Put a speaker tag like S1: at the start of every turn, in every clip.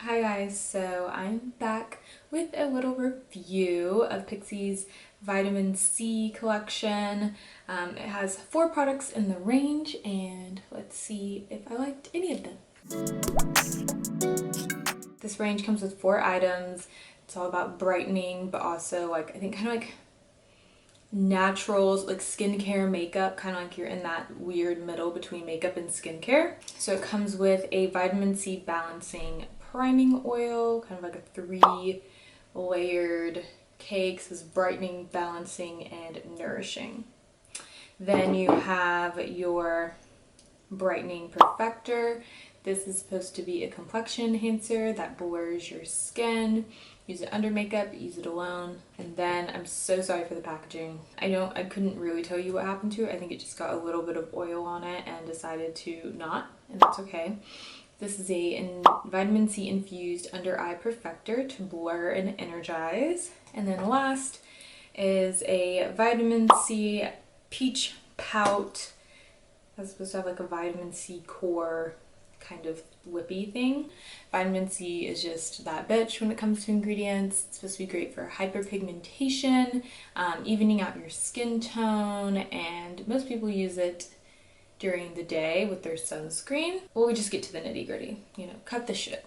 S1: Hi guys, so I'm back with a little review of Pixi's Vitamin C collection. It has 4 products in the range and let's see if I liked any of them. This range comes with 4 items. It's all about brightening, but also I think kind of like naturals, like skincare, makeup, kind of like you're in that weird middle between makeup and skincare. So it comes with a vitamin C balancing priming oil, kind of like a 3-layered cake. Says brightening, balancing, and nourishing. Then you have your brightening perfector. This is supposed to be a complexion enhancer that blurs your skin. Use it under makeup, use it alone. And then I'm so sorry for the packaging. I couldn't really tell you what happened to it. I think it just got a little bit of oil on it and decided to not, and that's okay. This is a vitamin C infused under eye perfector to blur and energize. And then last is a vitamin C peach pout. That's supposed to have like a vitamin C core kind of lippy thing. Vitamin C is just that bitch when it comes to ingredients. It's supposed to be great for hyperpigmentation, evening out your skin tone, and most people use it during the day with their sunscreen. Well, we just get to the nitty gritty, you know, cut the shit.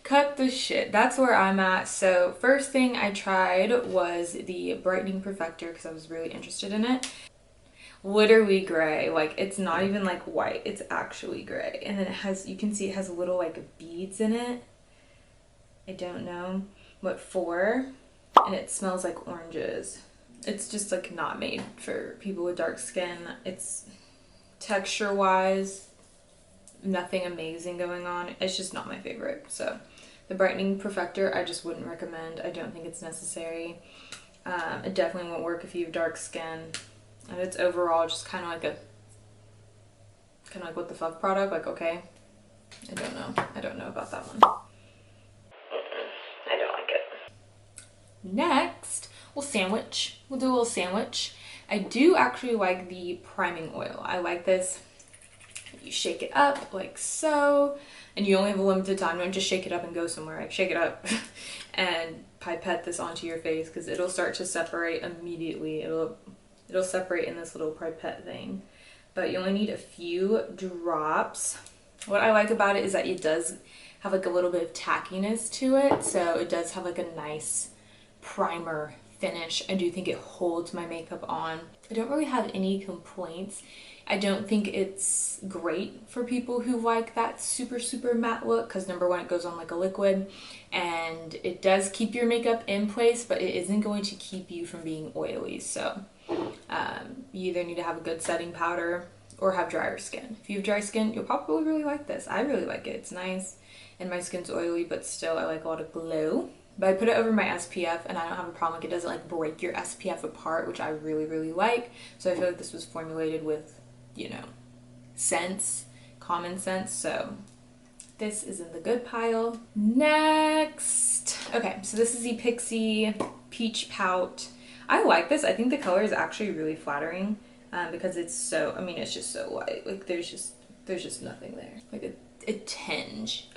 S1: Cut the shit. That's where I'm at. So first thing I tried was the brightening perfector because I was really interested in it. Literally gray, like it's not even like white, it's actually gray. And then it has, you can see it has little like beads in it. I don't know what for. And it smells like oranges. It's just like not made for people with dark skin. It's texture wise, nothing amazing going on. It's just not my favorite. So the brightening perfector I just wouldn't recommend. I don't think it's necessary. It definitely won't work if you have dark skin. And it's overall just kind of like what the fuck product, like okay. I don't know about that one. I don't like it. Next, we'll do a little sandwich. I do actually like the priming oil. I like this. You shake it up like so, and you only have a limited time. Don't just shake it up and go somewhere. Like shake it up and pipette this onto your face because it'll start to separate immediately. It'll separate in this little pipette thing, but you only need a few drops. What I like about it is that it does have like a little bit of tackiness to it, so it does have like a nice primer finish. I do think it holds my makeup on. I don't really have any complaints. I don't think it's great for people who like that super matte look because number one, it goes on like a liquid and it does keep your makeup in place, but it isn't going to keep you from being oily. So you either need to have a good setting powder or have drier skin. If you have dry skin, you'll probably really like this. I really like it. It's nice and my skin's oily, but still I like a lot of glow. But I put it over my SPF and I don't have a problem. Like it doesn't like break your SPF apart, which I really like. So I feel like this was formulated with, you know, sense, common sense. So this is in the good pile. Next. Okay, so this is the Pixi Peach Pout. I like this. I think the color is actually really flattering because it's so, I mean, it's just so light. Like there's just nothing there. Like a tinge,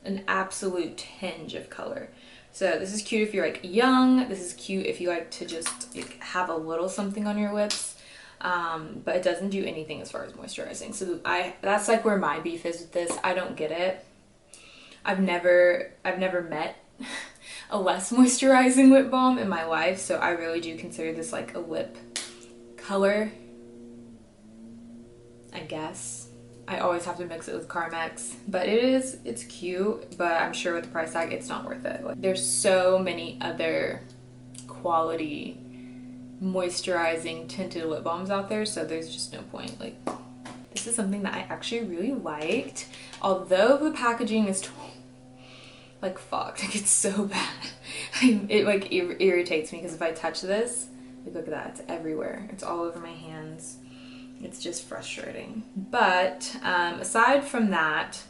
S1: an absolute tinge of color. So this is cute if you're like young. This is cute if you like to just like, have a little something on your lips. But it doesn't do anything as far as moisturizing. So that's like where my beef is with this. I don't get it. I've never met a less moisturizing lip balm in my life, so I really do consider this like a lip color, I guess. I always have to mix it with Carmex, but it's cute, but I'm sure with the price tag it's not worth it. Like, there's so many other quality moisturizing tinted lip balms out there, so there's just no point. Like this is something that I actually really liked, although the packaging is like fucked. Like it's so bad. It like irritates me because if I touch this, like look at that, it's everywhere. It's all over my hands. It's just frustrating. But aside from that,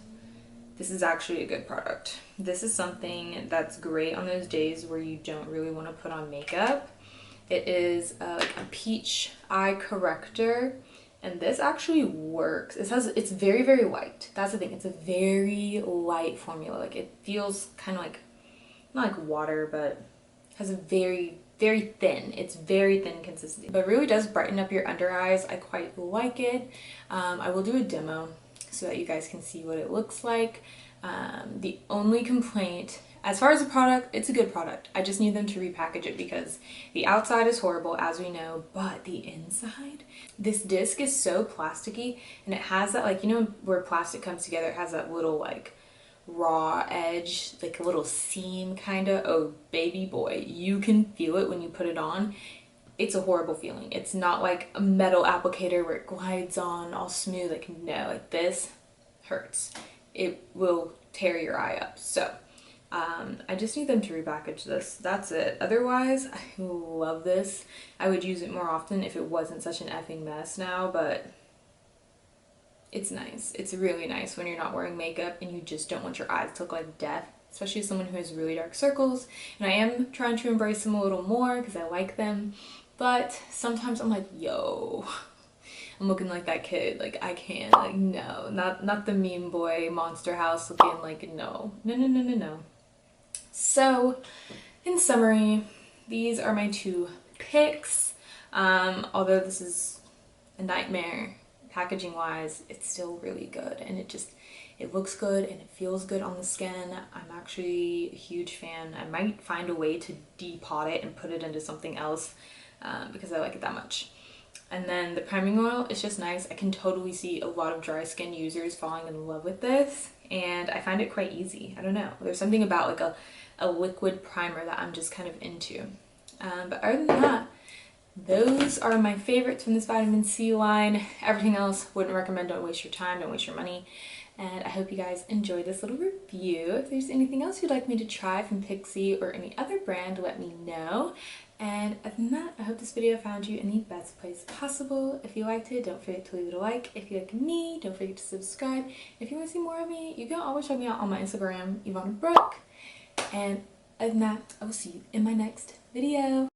S1: this is actually a good product. This is something that's great on those days where you don't really want to put on makeup. It is like a peach eye corrector. And this actually works. It's very, very light. That's the thing. It's a very light formula. Like it feels kind of like, not like water, but has a very, very thin. It's very thin consistency, but really does brighten up your under eyes. I quite like it. I will do a demo so that you guys can see what it looks like. The only complaint, as far as the product, it's a good product. I just need them to repackage it because the outside is horrible, as we know, but the inside, this disc is so plasticky, and it has that, like, you know, where plastic comes together, it has that little like raw edge, like a little seam kind of. Oh baby boy, you can feel it when you put it on. It's a horrible feeling. It's not like a metal applicator where it glides on all smooth. Like, no, like this hurts. It will tear your eye up. So I just need them to repackage this. That's it. Otherwise, I love this. I would use it more often if it wasn't such an effing mess now, but it's nice. It's really nice when you're not wearing makeup and you just don't want your eyes to look like death, especially as someone who has really dark circles. And I am trying to embrace them a little more because I like them, but sometimes I'm like, yo, I'm looking like that kid. Like, I can't, like, no, not the meme boy monster house looking, like, no. So in summary, these are my two picks. Although this is a nightmare packaging wise, it's still really good, and it looks good and it feels good on the skin. I'm actually a huge fan. I might find a way to depot it and put it into something else because I like it that much. And then the priming oil is just nice. I can totally see a lot of dry skin users falling in love with this, and I find it quite easy. I don't know, there's something about like a liquid primer that I'm just kind of into. But other than that, those are my favorites from this vitamin C line. Everything else, wouldn't recommend. Don't waste your time, don't waste your money. And I hope you guys enjoyed this little review. If there's anything else you'd like me to try from Pixi or any other brand, let me know. And other than that, I hope this video found you in the best place possible. If you liked it, don't forget to leave it a like. If you like me, don't forget to subscribe. If you want to see more of me, you can always check me out on my Instagram, Ivana Brooke. And other than that, I will see you in my next video.